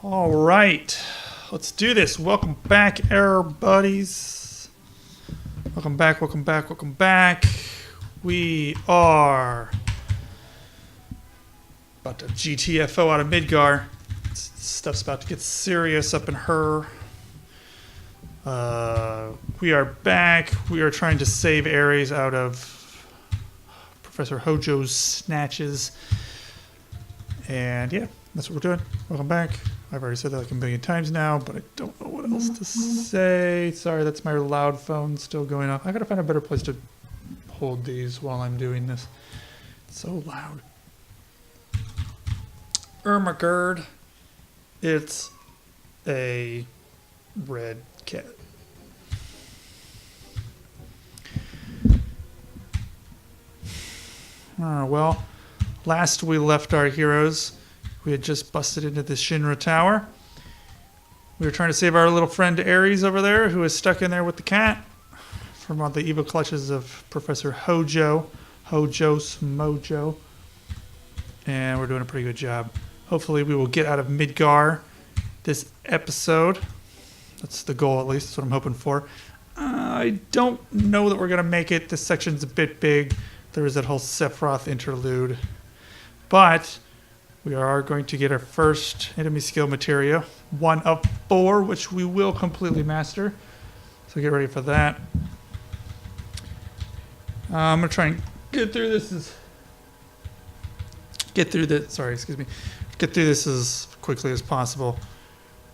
All right, let's do this. Welcome back, Yarrr buddies. Welcome back, welcome back, welcome back. We are about to GTFO out of Midgar. Stuff's about to get serious up in her. We are back. We are trying to save Ares out of Professor Hojo's snatches. And yeah, that's what we're doing. Welcome back. I've already said that like a million times now, but I don't know what else to say. Sorry, that's my loud phone still going off. I gotta find a better place to hold these while I'm doing this. It's so loud. Ermagerd. It's a red cat. Well, last we left our heroes, we had just busted into the Shinra Tower. We were trying to save our little friend Ares over there, who is stuck in there with the cat from all the evil clutches of Professor Hojo's Mojo. And we're doing a pretty good job. Hopefully we will get out of Midgar this episode. That's the goal, at least. That's what I'm hoping for. I don't know that we're going to make it. This section's a bit big. There is that whole Sephiroth interlude. But we are going to get our first enemy skill Materia. 1 of 4, which we will completely master. So get ready for that. I'm going to try and get through this Get through this as quickly as possible.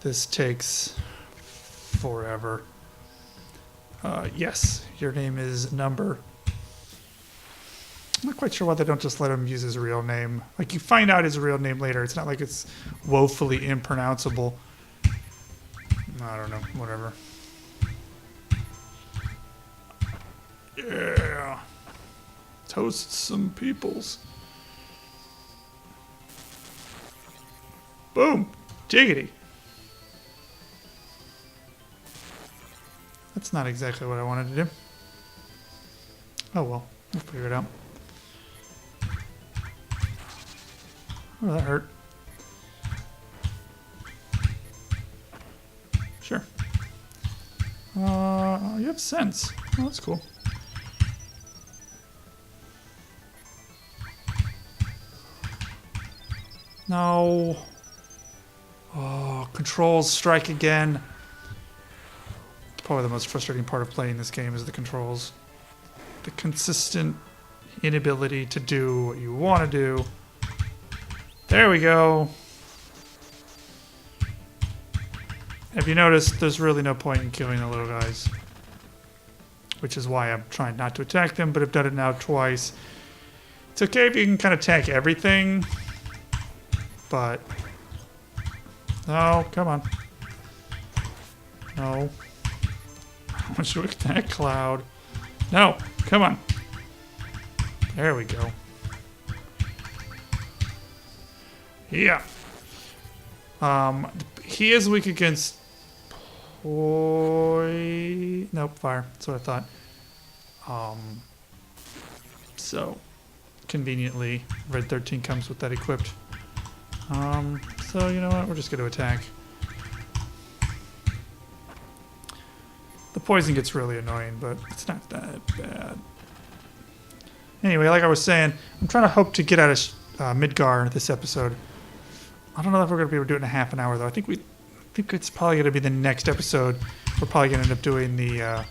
This takes forever. Yes, your name is Number. I'm not quite sure why they don't just let him use his real name. Like, you find out his real name later. It's not like it's woefully impronounceable. I don't know. Whatever. Yeah. Toast some peoples. Boom. Jiggity. That's not exactly what I wanted to do. Oh well. We'll figure it out. Oh, that hurt. Sure. You have sense. Oh, that's cool. No. Oh, controls strike again. Probably the most frustrating part of playing this game is the controls. The consistent inability to do what you want to do. There we go. Have you noticed there's really no point in killing the little guys? Which is why I'm trying not to attack them, but I've done it now twice. It's okay if you can kind of attack everything, but... No, come on. No. I want you to attack Cloud. No, come on. There we go. Yeah. He is weak against nope, fire. That's what I thought. So conveniently, Red 13 comes with that equipped. So you know what? We're just going to attack. The poison gets really annoying, but it's not that bad. Anyway, like I was saying, I'm trying to hope to get out of Midgar this episode. I don't know if we're going to be able to do it in a half an hour, though. I think it's probably going to be the next episode. We're probably going to end up doing the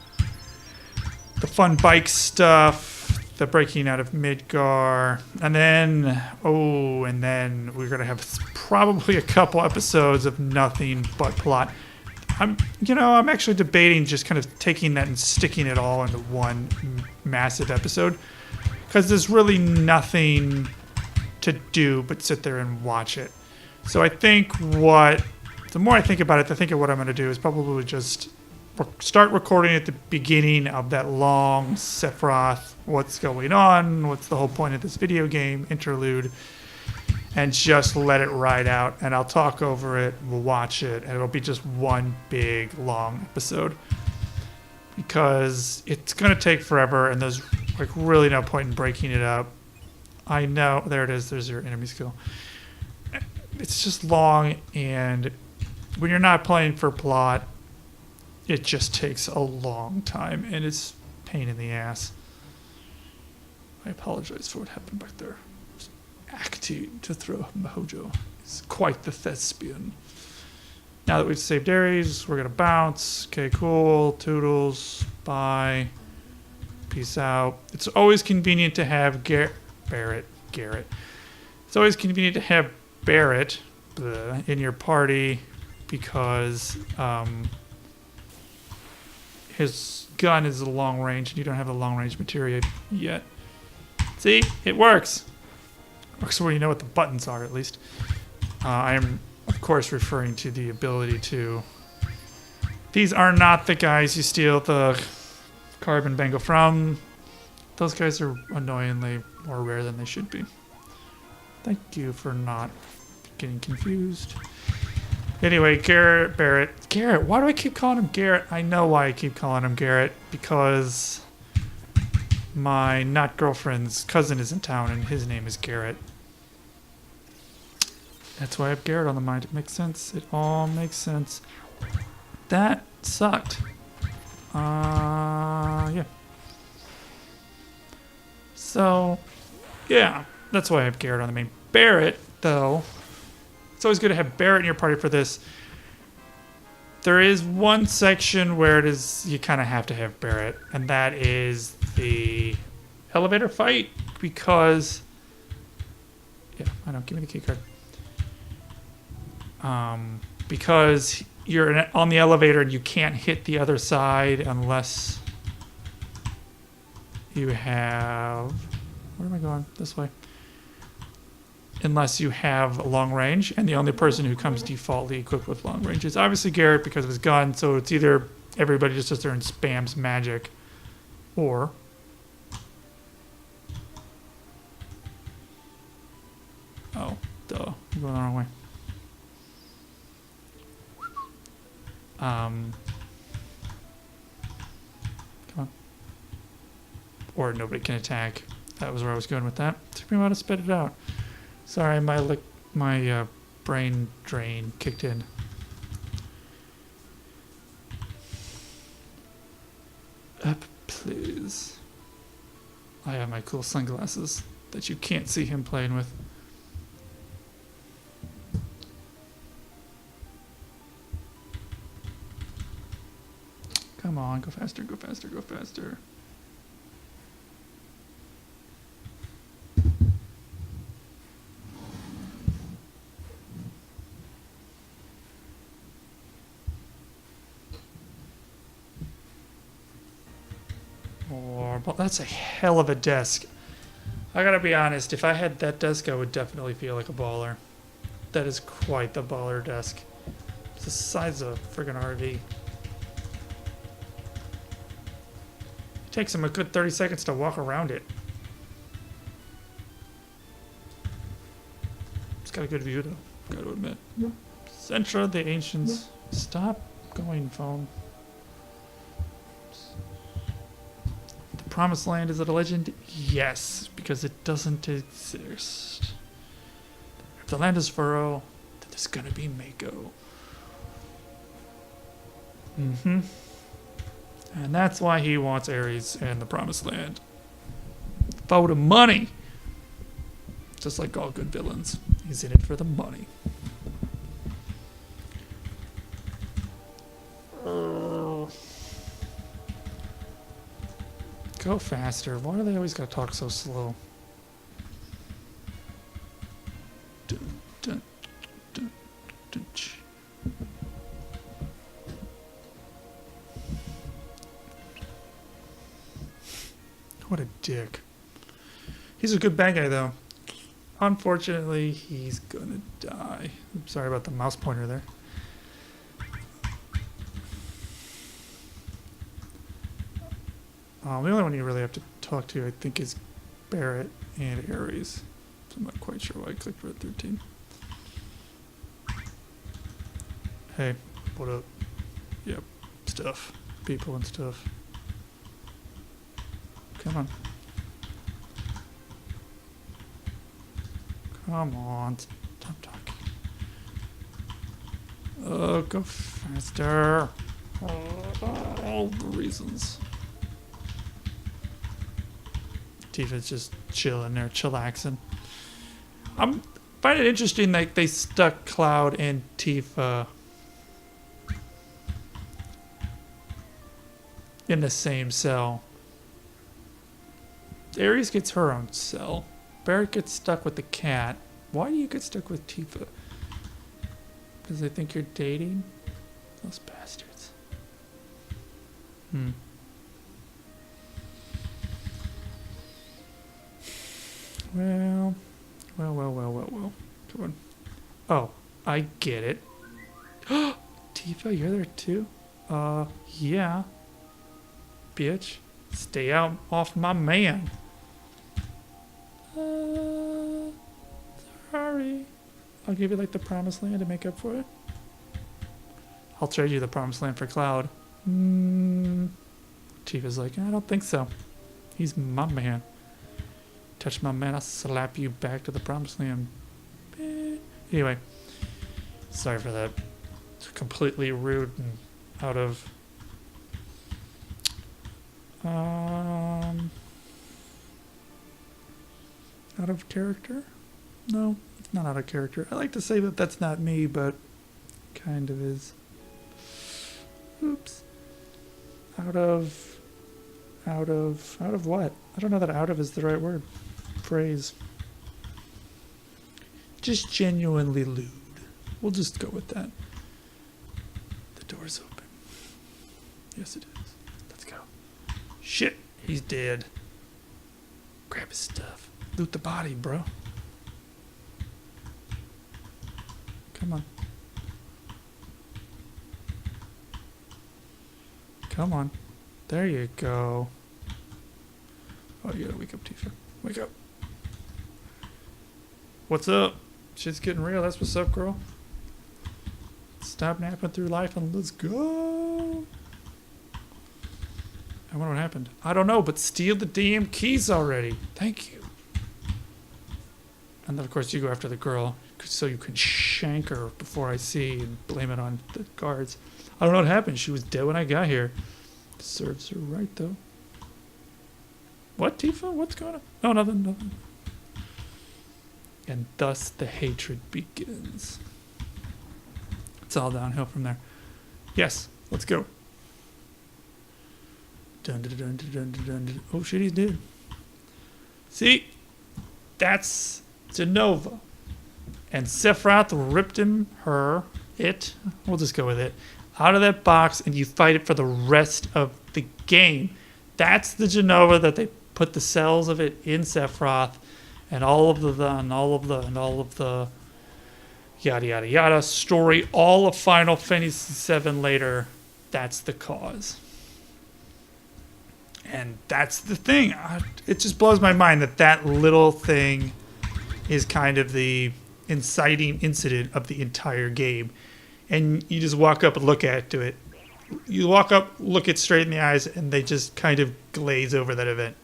fun bike stuff, the breaking out of Midgar, and then we're going to have probably a couple episodes of nothing but plot. I'm actually debating just kind of taking that and sticking it all into one massive episode, because there's really nothing to do but sit there and watch it. So I think the more I think about it, I think what I'm going to do is probably just start recording at the beginning of that long Sephiroth, what's going on, what's the whole point of this video game, interlude, and just let it ride out, and I'll talk over it, we'll watch it, and it'll be just one big, long episode. Because it's going to take forever, and there's like really no point in breaking it up. I know, there it is, there's your enemy skill. It's just long, and when you're not playing for plot, it just takes a long time and it's a pain in the ass. I apologize for what happened back there. I was acting to throw mojo. It's quite the thespian. Now that we've saved Ares, we're gonna bounce. Okay, cool. Toodles. Bye. Peace out. It's always convenient to have Garrett. It's always convenient to have Barrett in your party because his gun is a long range and you don't have the long range materia yet. See, it works. Works when you know what the buttons are, at least. I am, of course, referring to the ability to. These are not the guys you steal the carbon bangle from. Those guys are annoyingly more rare than they should be. Thank you for not getting confused. Anyway, Barrett. Garrett, why do I keep calling him Garrett? I know why I keep calling him Garrett. Because my not girlfriend's cousin is in town and his name is Garrett. That's why I have Garrett on the mind. It makes sense. It all makes sense. That sucked. Yeah. So, yeah, that's why I have Garrett on the main. Barrett, though, it's always good to have Barrett in your party for this. There is one section where it is you kind of have to have Barrett, and that is the elevator fight, because... Yeah, I know, give me the key card. Because you're on the elevator and you can't hit the other side unless you have... Where am I going? This way. Unless you have a long range, and the only person who comes defaultly equipped with long range is obviously Garrett because of his gun, so it's either everybody just sits there and spams magic, or... Oh, duh. I'm going the wrong way. Come on. Or nobody can attack. That was where I was going with that. Took me a while to spit it out. Sorry, my brain drain kicked in. Up, please. I have my cool sunglasses that you can't see him playing with. Come on, go faster, go faster, go faster. Well, that's a hell of a desk. I gotta be honest, if I had that desk, I would definitely feel like a baller. That is quite the baller desk. It's the size of a friggin' RV. It takes him a good 30 seconds to walk around it. It's got a good view, though, gotta admit. Yeah. Centra, the Ancients. Yeah. Stop going, phone. Promised Land, is it a legend? Yes, because it doesn't exist. If the land is furrow, then there's gonna be Mako. Mm-hmm. And that's why he wants Ares and the Promised Land. For the money! Just like all good villains. He's in it for the money. Go faster. Why do they always gotta talk so slow? Dun, dun, dun, dun, What a dick. He's a good bad guy, though. Unfortunately, he's gonna die. I'm sorry about the mouse pointer there. The only one you really have to talk to, I think, is Barrett and Ares. So I'm not quite sure why I clicked Red 13. Hey, what up? Yep, stuff. People and stuff. Come on. Come on. Stop talking. Go faster. All the reasons. Tifa's just chilling there, chillaxing. I'm finding it interesting that they stuck Cloud and Tifa in the same cell. Ares gets her own cell. Barrett gets stuck with the cat. Why do you get stuck with Tifa? Because they think you're dating? Those bastards. Well. Come on. Oh, I get it. Tifa, you're there too? Yeah. Bitch. Stay out off my man. Sorry. I'll give you like the promised land to make up for it. I'll trade you the promised land for Cloud. Tifa's like, I don't think so. He's my man. Touch my man, I'll slap you back to the promised land. Anyway, sorry for that. It's completely rude and out of character? No, it's not out of character. I like to say that that's not me, but kind of is. Oops. Out of what? I don't know that out of is the right word. Phrase. Just genuinely lewd. We'll just go with that. The door's open. Yes, it is. Let's go. Shit, he's dead. Grab his stuff. Loot the body, bro. Come on. Come on. There you go. Oh, you gotta wake up, Tifa. Wake up. What's up? Shit's getting real. That's what's up, girl. Stop napping through life and let's go. I wonder what happened. I don't know, but steal the damn keys already. Thank you. And then, of course, you go after the girl so you can shank her before I see and blame it on the guards. I don't know what happened. She was dead when I got here. Serves her right, though. What, Tifa? What's going on? Oh, nothing. And thus the hatred begins. It's all downhill from there. Yes, let's go. Dun, dun, dun, dun, dun, dun, dun. Oh shit, he's dead. See? That's Genova. And Sephiroth ripped we'll just go with it, out of that box, and you fight it for the rest of the game. That's the Genova that they put the cells of it in Sephiroth, and all of the yada yada yada story, all of Final Fantasy VII later. That's the cause. And that's the thing. It just blows my mind that little thing is kind of the inciting incident of the entire game. And you just walk up and look to it. You walk up, look it straight in the eyes, and they just kind of glaze over that event.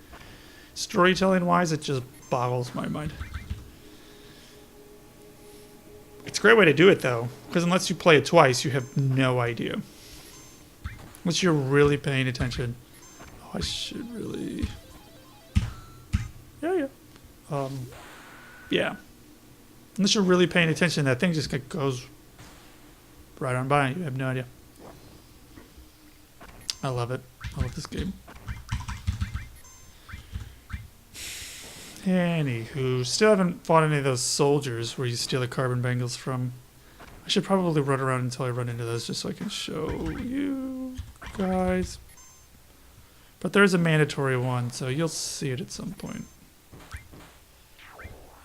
Storytelling-wise, it just boggles my mind. It's a great way to do it, though, because unless you play it twice, you have no idea. Unless you're really paying attention. Oh, I should really... Yeah. Yeah. Unless you're really paying attention, that thing just goes right on by. You have no idea. I love it. I love this game. Anywho, still haven't fought any of those soldiers where you steal the carbon bangles from. I should probably run around until I run into those just so I can show you guys. But there's a mandatory one, so you'll see it at some point.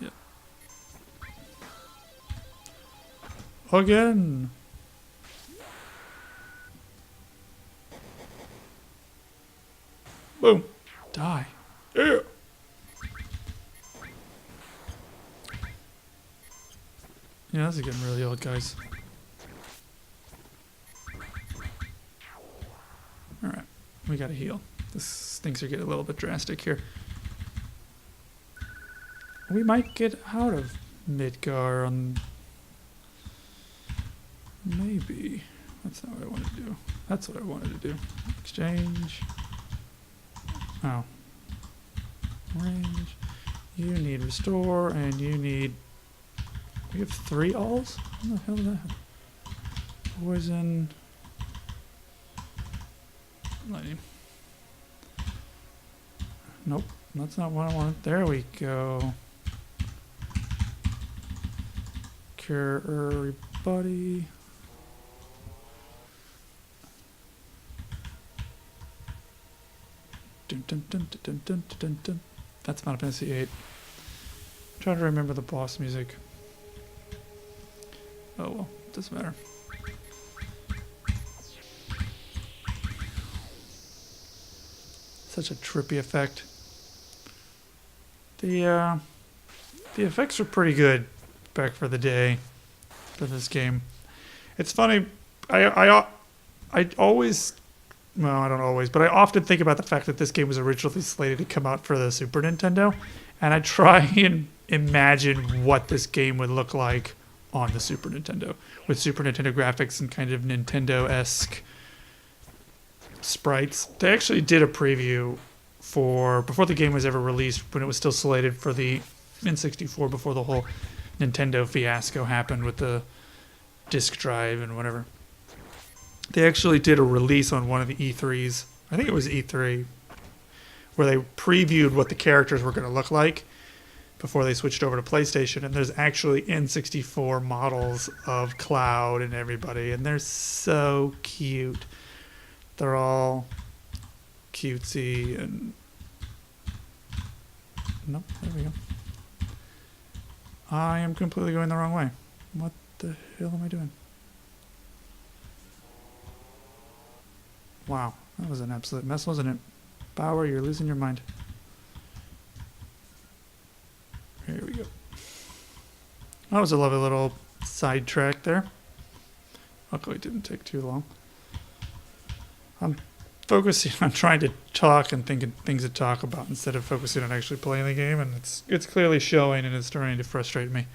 Yeah. Again. Boom. Die. Yeah. Yeah, this is getting really old, guys. Alright, we gotta heal. Things are getting a little bit drastic here. We might get out of Midgar on... Maybe. That's not what I wanted to do. That's what I wanted to do. Exchange. Oh. Range. You need restore, and you need... We have 3 alls? What the hell is that? Poison. Lightning. Nope. That's not what I want. There we go. Cure everybody. Dun, dun, dun, dun, dun, dun, dun, dun. That's Final Fantasy VIII. I'm trying to remember the boss music. Oh well, doesn't matter. Such a trippy effect. The effects are pretty good back for the day for this game. It's funny. I always, well, I don't always, but I often think about the fact that this game was originally slated to come out for the Super Nintendo, and I try and imagine what this game would look like on the Super Nintendo with Super Nintendo graphics and kind of Nintendo-esque sprites. They actually did a preview for before the game was ever released, when it was still slated for the N64, before the whole Nintendo fiasco happened with the disk drive and whatever. They actually did a release on one of the E3s. I think it was E3, where they previewed what the characters were going to look like before they switched over to PlayStation. And there's actually N64 models of Cloud and everybody, and they're so cute. They're all cutesy and... Nope, there we go. I am completely going the wrong way. What the hell am I doing? Wow, that was an absolute mess, wasn't it? Bauer, you're losing your mind. Here we go. That was a lovely little sidetrack there. Luckily it didn't take too long. I'm focusing on trying to talk and thinking things to talk about instead of focusing on actually playing the game, and it's clearly showing, and it's starting to frustrate me.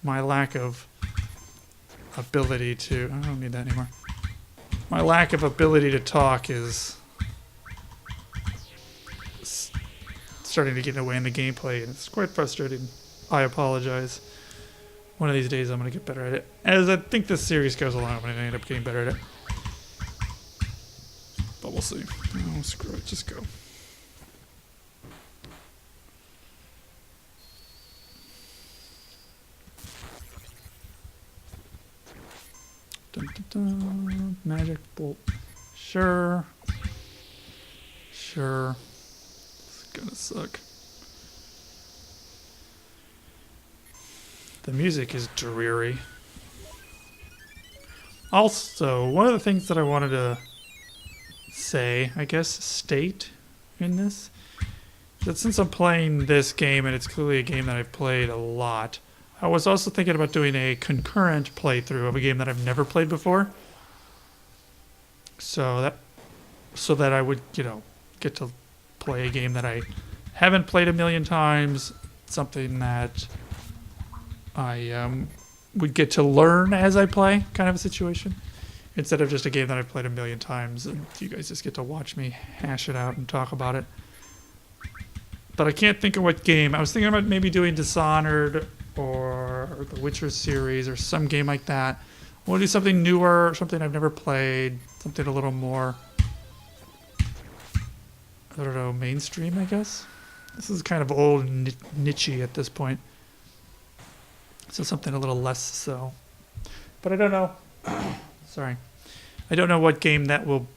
My lack of ability to... I don't need that anymore. My lack of ability to talk is starting to get in the way in the gameplay, and it's quite frustrating. I apologize. One of these days I'm going to get better at it. As I think this series goes along, I'm going to end up getting better at it. But we'll see. Oh, screw it. Just go. Dun, dun, dun. Magic bolt. Sure. Sure. It's gonna suck. The music is dreary. Also, one of the things that I wanted to say, I guess, state in this, that since I'm playing this game, and it's clearly a game that I've played a lot, I was also thinking about doing a concurrent playthrough of a game that I've never played before. So that I would, get to play a game that I haven't played a million times, something that I would get to learn as I play, kind of a situation, instead of just a game that I've played a million times and you guys just get to watch me hash it out and talk about it. But I can't think of what game. I was thinking about maybe doing Dishonored or the Witcher series or some game like that. I want to do something newer, something I've never played, something a little more, I don't know, mainstream, I guess. This is kind of old and niche-y at this point. So something a little less so. But I don't know. Sorry. I don't know what game that will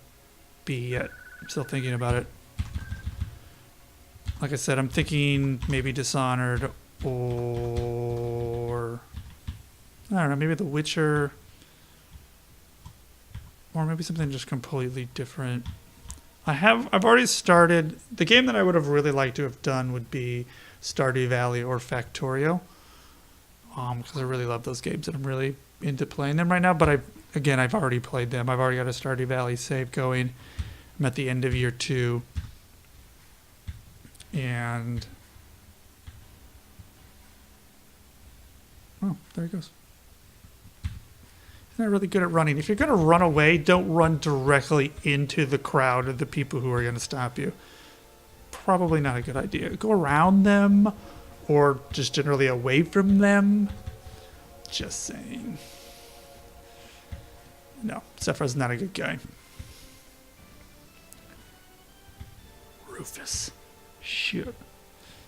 be yet. I'm still thinking about it. Like I said, I'm thinking maybe Dishonored or... I don't know, maybe The Witcher. Or maybe something just completely different. I've already started... The game that I would have really liked to have done would be Stardew Valley or Factorio. Because I really love those games and I'm really into playing them right now. But I've already played them. I've already got a Stardew Valley save going. I'm at the end of year 2. And... oh, there he goes. They're really good at running. If you're going to run away, don't run directly into the crowd of the people who are going to stop you. Probably not a good idea. Go around them or just generally away from them. Just saying. No, Sephiroth's not a good guy. Rufus. Shit.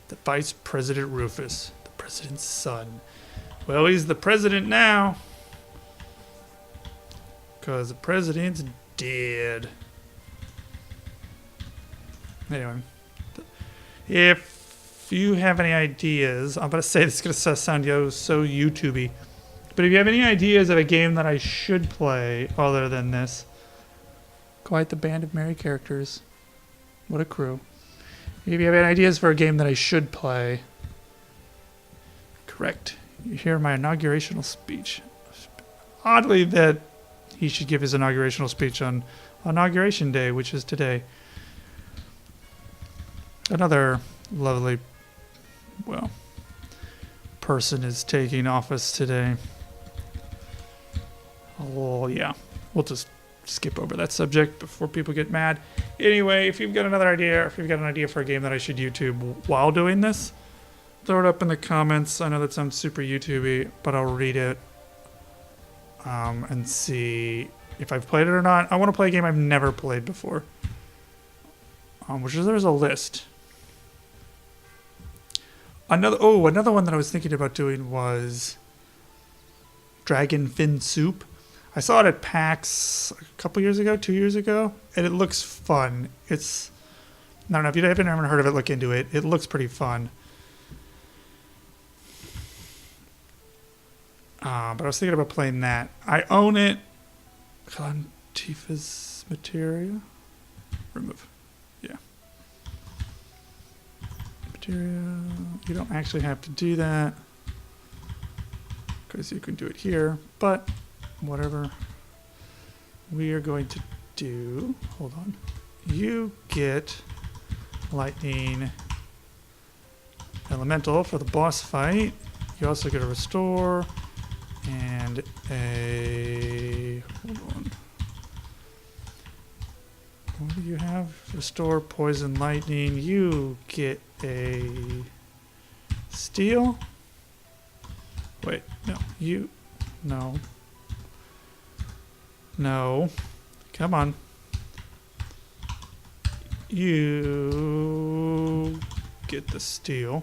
The Vice President Rufus. The president's son. Well, he's the president now. Because the president's dead. Anyway. If you have any ideas, I'm going to say this is going to sound so YouTube-y. But if you have any ideas of a game that I should play other than this, quite the band of merry characters. What a crew. If you have any ideas for a game that I should play, correct. You hear my inaugurational speech. Oddly that he should give his inaugurational speech on Inauguration Day, which is today. Another lovely, well, person is taking office today. Oh, yeah. We'll just skip over that subject before people get mad. Anyway, if you've got another idea, or if you've got an idea for a game that I should YouTube while doing this, throw it up in the comments. I know that sounds super YouTube-y, but I'll read it and see if I've played it or not. I want to play a game I've never played before, which is there's a list. Another one that I was thinking about doing was Dragon Fin Soup. I saw it at PAX a couple years ago, 2 years ago, and it looks fun. It's, I don't know, if you haven't ever heard of it, look into it. It looks pretty fun. But I was thinking about playing that. I own it. Tifa's Materia? Remove. Yeah. Materia. You don't actually have to do that, because you can do it here, but whatever we are going to do, hold on, you get lightning elemental for the boss fight. You also get a restore and a, hold on, what do you have? Restore, poison, lightning. You get a steel. Wait, no, no, come on. You get the steel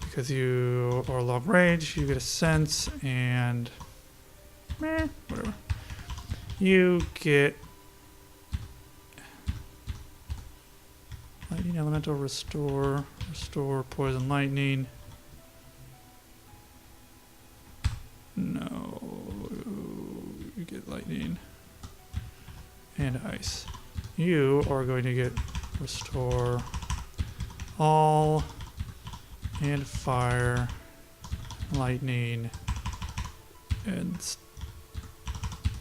because you are long range. You get a sense and whatever. You get lightning elemental, restore, poison, lightning. No, you get lightning and ice. You are going to get restore all and fire, lightning, and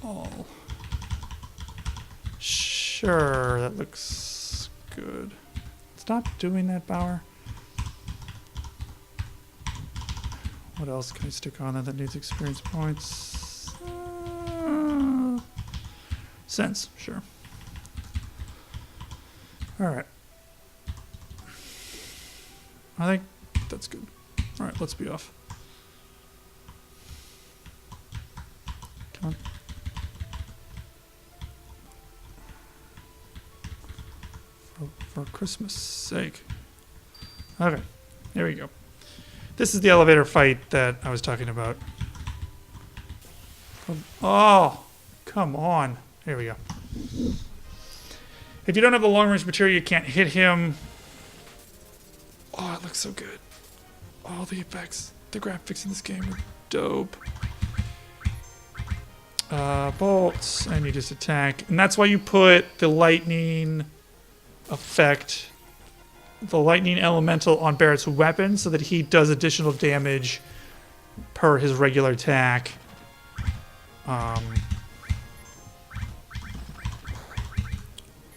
all. Sure, that looks good. Stop doing that, Bauer. What else can I stick on that needs experience points? Sense, sure. Alright. I think that's good. Alright, let's be off. Come on. For Christmas' sake. Okay, here we go. This is the elevator fight that I was talking about. Oh, come on. Here we go. If you don't have the long range material, you can't hit him. Oh, it looks so good. All the effects, the graphics in this game are dope. Bolts, and you just attack. And that's why you put the lightning effect, the lightning elemental on Barrett's weapon, so that he does additional damage per his regular attack.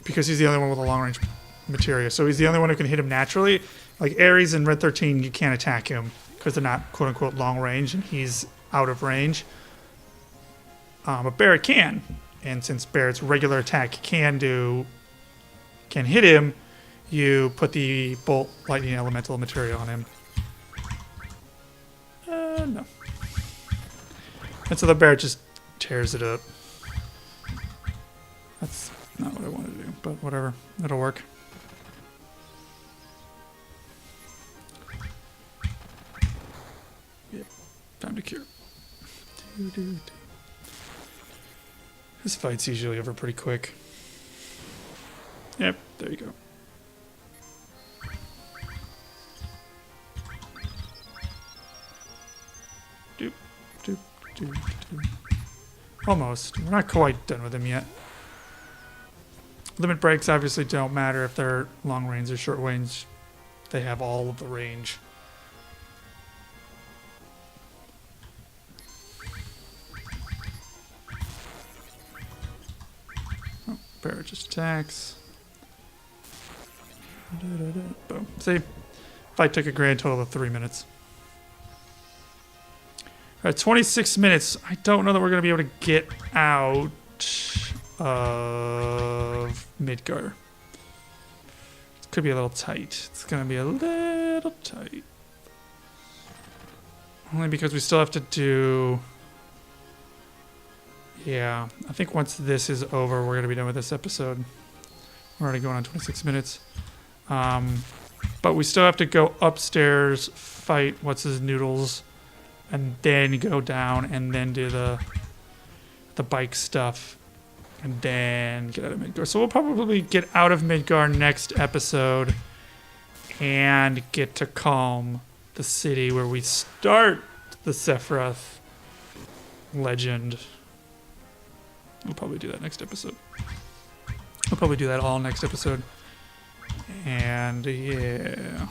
Because he's the only one with a long range materia. So he's the only one who can hit him naturally. Like Ares and Red 13, you can't attack him because they're not quote unquote long range and he's out of range. But Barret can. And since Barret's regular attack can hit him, you put the Bolt Lightning Elemental Materia on him. No. And so the Barret just tears it up. That's not what I wanted to do, but whatever. It'll work. Yep. Time to cure. This fight's usually over pretty quick. Yep, there you go. Doop, doop, doop, doop. Almost. We're not quite done with him yet. Limit breaks obviously don't matter if they're long range or short range. They have all of the range. Oh, Barret just attacks. Boom. See? Fight took a grand total of 3 minutes. Alright, 26 minutes. I don't know that we're going to be able to get out of Midgar. It could be a little tight. It's going to be a little tight. Only because we still have to do... Yeah, I think once this is over, we're going to be done with this episode. We're already going on 26 minutes. But we still have to go upstairs, fight What's-His-Noodles, and then go down and then do the bike stuff. And then get out of Midgar. So we'll probably get out of Midgar next episode and get to Calm, the city where we start the Sephiroth legend. We'll probably do that next episode. We'll probably do that all next episode. And yeah.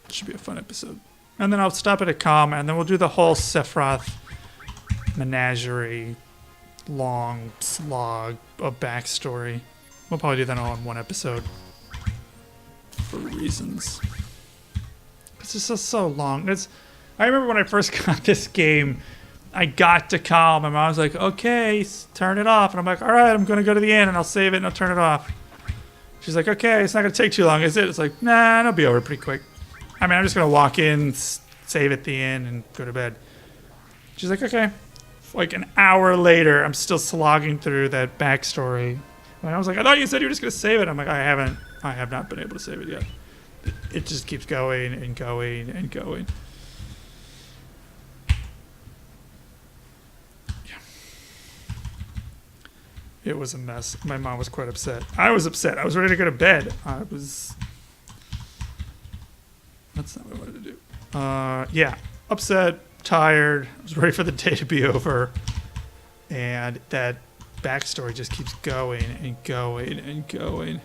Should be a fun episode. And then I'll stop it at Calm, and then we'll do the whole Sephiroth menagerie, long slog of backstory. We'll probably do that all in one episode for reasons. It's just so long. I remember when I first got this game, I got to Calm, and I was like, okay, turn it off. And I'm like, all right, I'm going to go to the end, and I'll save it, and I'll turn it off. She's like, okay, it's not going to take too long, is it? It's like, nah, it'll be over pretty quick. I mean, I'm just going to walk in, save at the end, and go to bed. She's like, okay. Like an hour later, I'm still slogging through that backstory. And I was like, I thought you said you were just going to save it. I'm like, I have not been able to save it yet. It just keeps going and going and going. Yeah. It was a mess. My mom was quite upset. I was upset. I was ready to go to bed. That's not what I wanted to do. Yeah, upset, tired. I was ready for the day to be over. And that backstory just keeps going and going and going.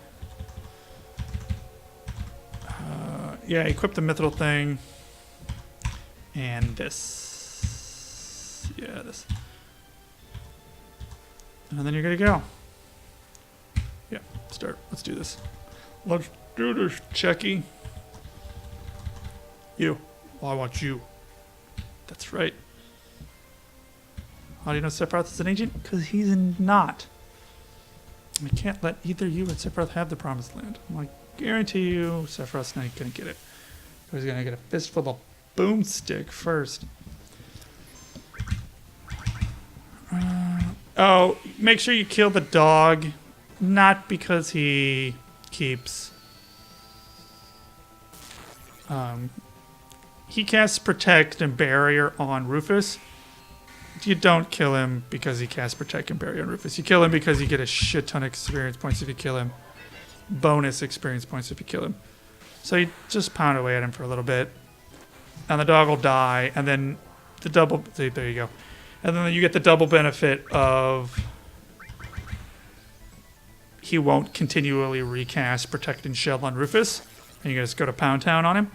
Yeah, equip the mithril thing. And this. Yeah, this. And then you're good to go. Yeah, start. Let's do this. Let's do this, Chucky. You. Well, I want you. That's right. How do you know Sephiroth is an agent? Because he's not. I can't let either you or Sephiroth have the Promised Land. I guarantee you Sephiroth's not going to get it. He's going to get a fistful of boomstick first. Oh, make sure you kill the dog. Not because he keeps... he casts Protect and Barrier on Rufus. You don't kill him because he casts Protect and Barrier on Rufus. You kill him because you get a shit ton of experience points if you kill him. Bonus experience points if you kill him. So you just pound away at him for a little bit. And the dog will die. And then the double... See, there you go. And then you get the double benefit of... He won't continually recast Protect and Shell on Rufus. And you just go to Pound Town on him.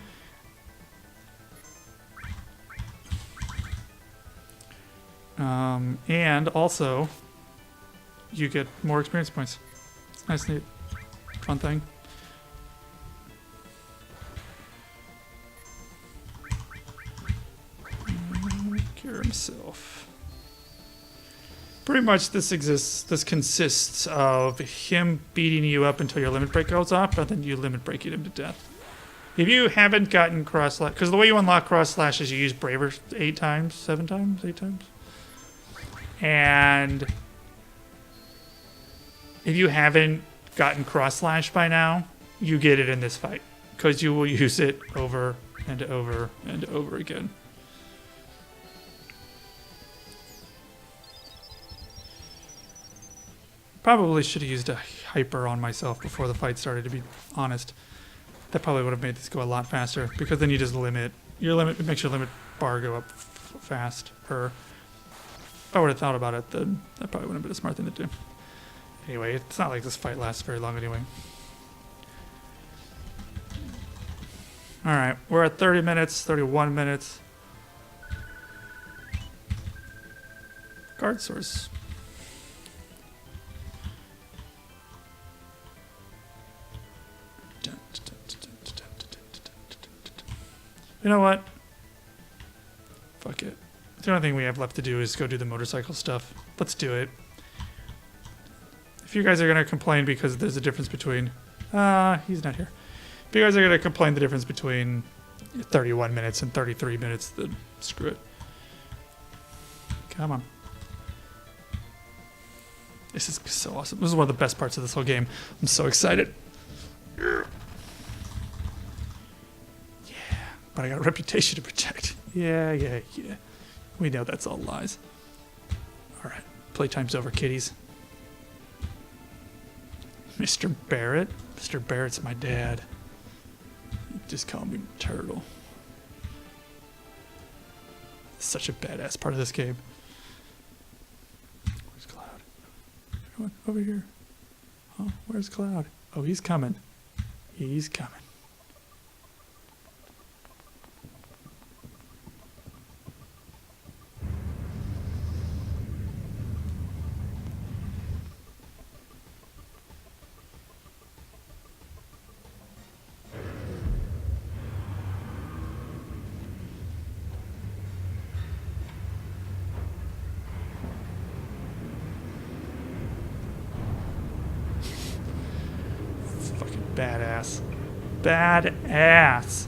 And also, you get more experience points. Nice, neat, fun thing. himself. Pretty much this consists of him beating you up until your limit break goes off, and then you limit breaking him to death. If you haven't gotten cross slash, because the way you unlock cross slash is you use Braver 8 times, 7 times, 8 times. And if you haven't gotten cross slash by now, you get it in this fight, because you will use it over and over and over again. Probably should have used a hyper on myself before the fight started, to be honest. That probably would have made this go a lot faster, because then you just limit your limit. It makes your limit bar go up fast. Or if I would have thought about it, then that probably would have been a smart thing to do. Anyway, it's not like this fight lasts very long anyway. All right, we're at 30 minutes, 31 minutes. Guard source. You know what? Fuck it. The only thing we have left to do is go do the motorcycle stuff. Let's do it. If you guys are going to complain because there's a difference between... he's not here. If you guys are going to complain the difference between 31 minutes and 33 minutes, then screw it. Come on. This is so awesome. This is one of the best parts of this whole game. I'm so excited. But I got a reputation to protect. Yeah. We know that's all lies. Alright, playtime's over, kiddies. Mr. Barrett? Mr. Barrett's my dad. Just call me Turtle. Such a badass part of this game. Where's Cloud? Everyone, over here. Oh, where's Cloud? Oh, he's coming. He's coming. Badass. Badass.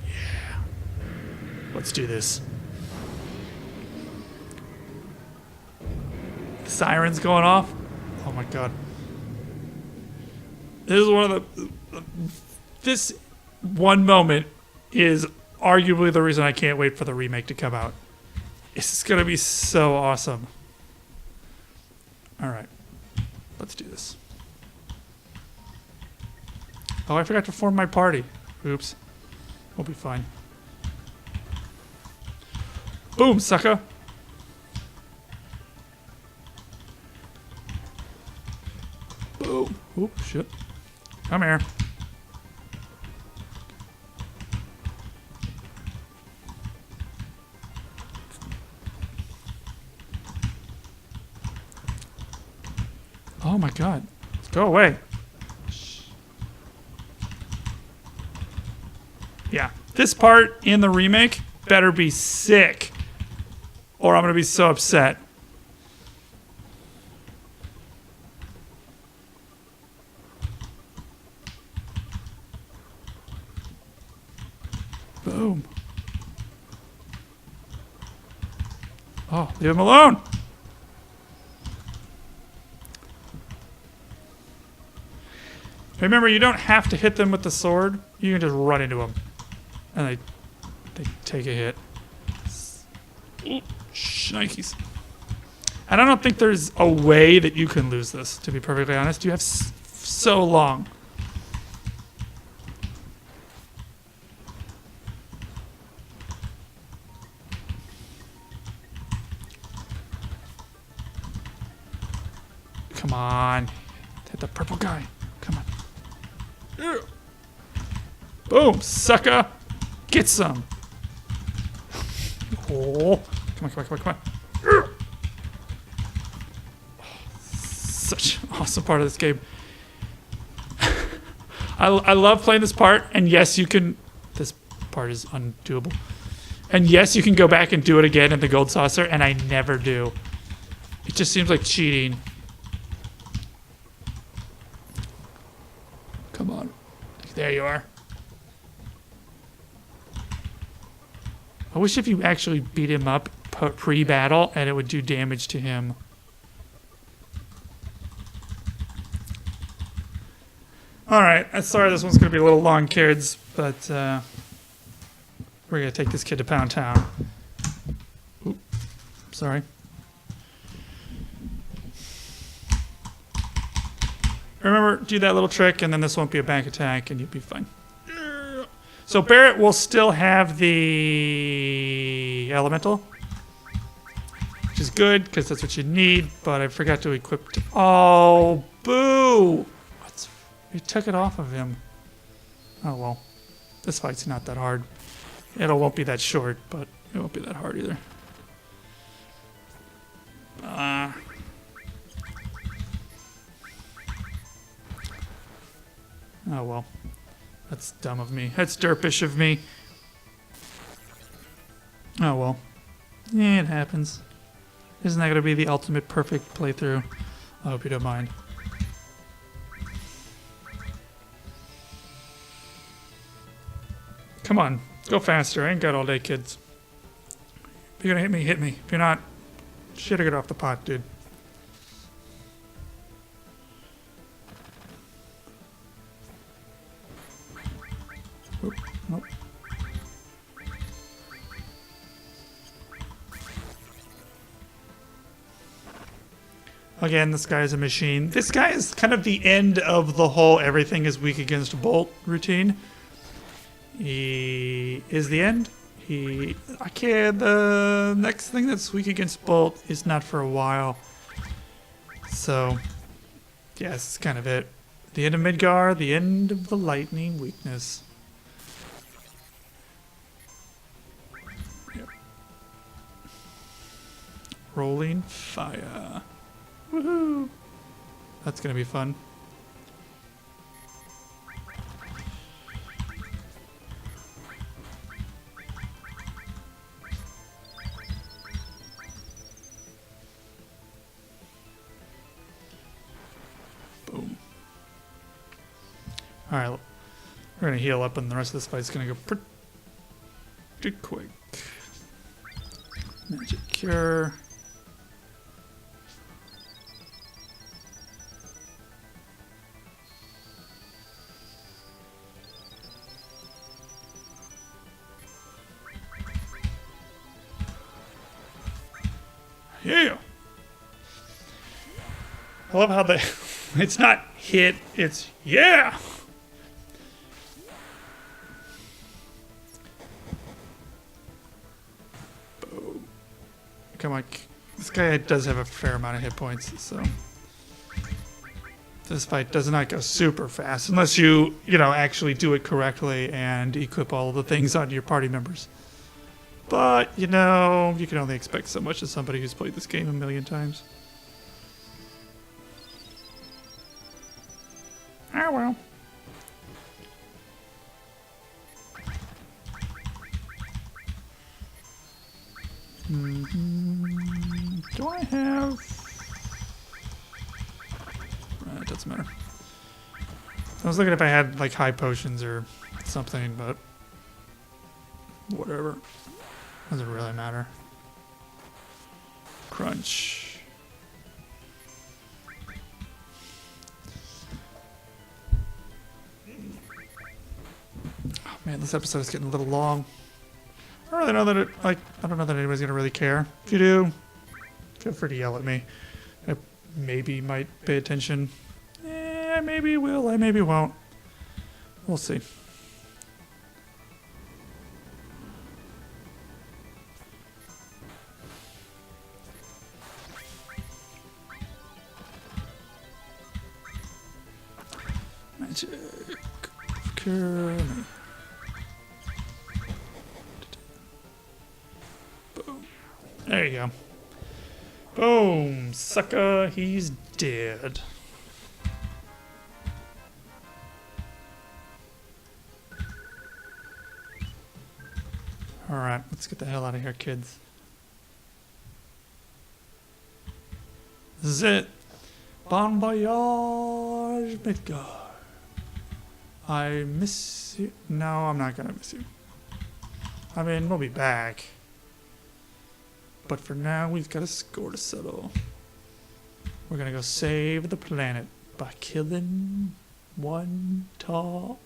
Yeah. Let's do this. The siren's going off. Oh my god. This is one of the... This one moment is arguably the reason I can't wait for the remake to come out. This is going to be so awesome. Alright, let's do this. Oh, I forgot to form my party. Oops. We'll be fine. Boom, sucker! Boom. Oop, shit. Come here. Oh my god. Go away. Yeah. This part in the remake better be sick, or I'm going to be so upset. Boom. Oh, leave him alone. Remember, you don't have to hit them with the sword. You can just run into them. And they take a hit. Shnikes. And I don't think there's a way that you can lose this, to be perfectly honest. You have so long. Come on. Hit the purple guy. Come on. Boom, sucker. Get some. Oh. Come on. Such an awesome part of this game. I love playing this part, and yes, you can... This part is undoable. And yes, you can go back and do it again in the gold saucer, and I never do. It just seems like cheating. Come on. There you are. I wish if you actually beat him up pre-battle, and it would do damage to him. Alright, I'm sorry this one's going to be a little long, kids, but we're going to take this kid to Pound Town. Oop, sorry. Remember, do that little trick, and then this won't be a back attack, and you'll be fine. So Barrett will still have the elemental, which is good, because that's what you need, but I forgot to equip... Oh, boo! You took it off of him. Oh, well. This fight's not that hard. It won't be that short, but it won't be that hard either. Oh, well. That's dumb of me. That's derpish of me. Oh, well. Yeah, it happens. Isn't that going to be the ultimate perfect playthrough? I hope you don't mind. Come on. Go faster. I ain't got all day, kids. If you're going to hit me, hit me. If you're not, shit or get off the pot, dude. Oop, nope. Again, this guy is a machine. This guy is kind of the end of the whole everything is weak against Bolt routine. He is the end. The next thing that's weak against Bolt is not for a while. So, yeah, this is kind of it. The end of Midgar, the end of the lightning weakness. Yep. Rolling fire. Woohoo! That's gonna be fun. Boom. Alright, we're gonna heal up and the rest of this fight's gonna go pretty quick. Magic Cure. Yeah. I love how it's not hit, it's yeah. Boom. Come on. This guy does have a fair amount of hit points, so this fight does not go super fast unless you actually do it correctly and equip all of the things onto your party members. But, you can only expect so much of somebody who's played this game a million times. Oh well. Do I have... It doesn't matter. I was looking if I had, like, high potions or something, but... Whatever. Doesn't really matter. Crunch. Oh man, this episode is getting a little long. I don't really know that I don't know that anybody's gonna really care. If you do, feel free to yell at me. I maybe might pay attention. I maybe will, I maybe won't. We'll see. Magic. Cure me. Boom. There you go. Boom. Sucker, he's dead. Alright, let's get the hell out of here, kids. This is it. Bon voyage, Midgar. I miss you. No, I'm not gonna miss you. I mean, we'll be back. But for now, we've got a score to settle. We're gonna go save the planet by killing one tall,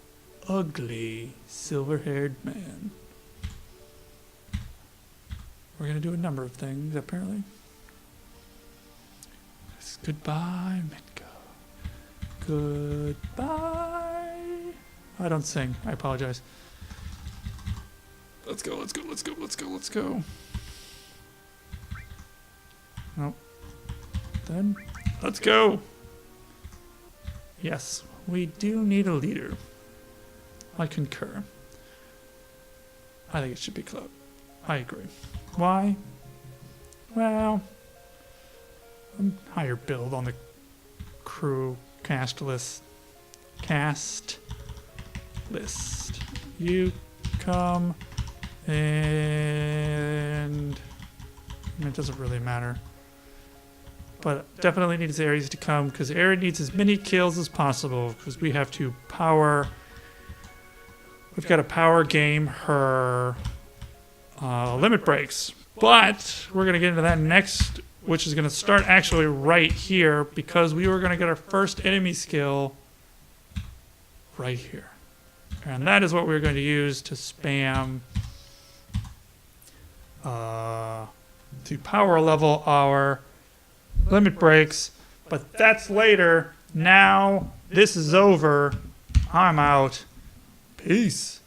ugly, silver-haired man. We're gonna do a number of things, apparently. Goodbye, Midgar. Goodbye. I don't sing. I apologize. Let's go, let's go, let's go, let's go, let's go. Nope. Then, let's go. Yes, we do need a leader. I concur. I think it should be Cloud. I agree. Why? Well, higher build on the crew cast list. Cast list. You come and it doesn't really matter. But definitely needs Ares to come because Ares needs as many kills as possible because we have to power. We've got to power game her limit breaks. But we're going to get into that next, which is going to start actually right here because we were going to get our first enemy skill right here. And that is what we're going to use to spam to power level our limit breaks. But that's later. Now this is over. I'm out. Peace.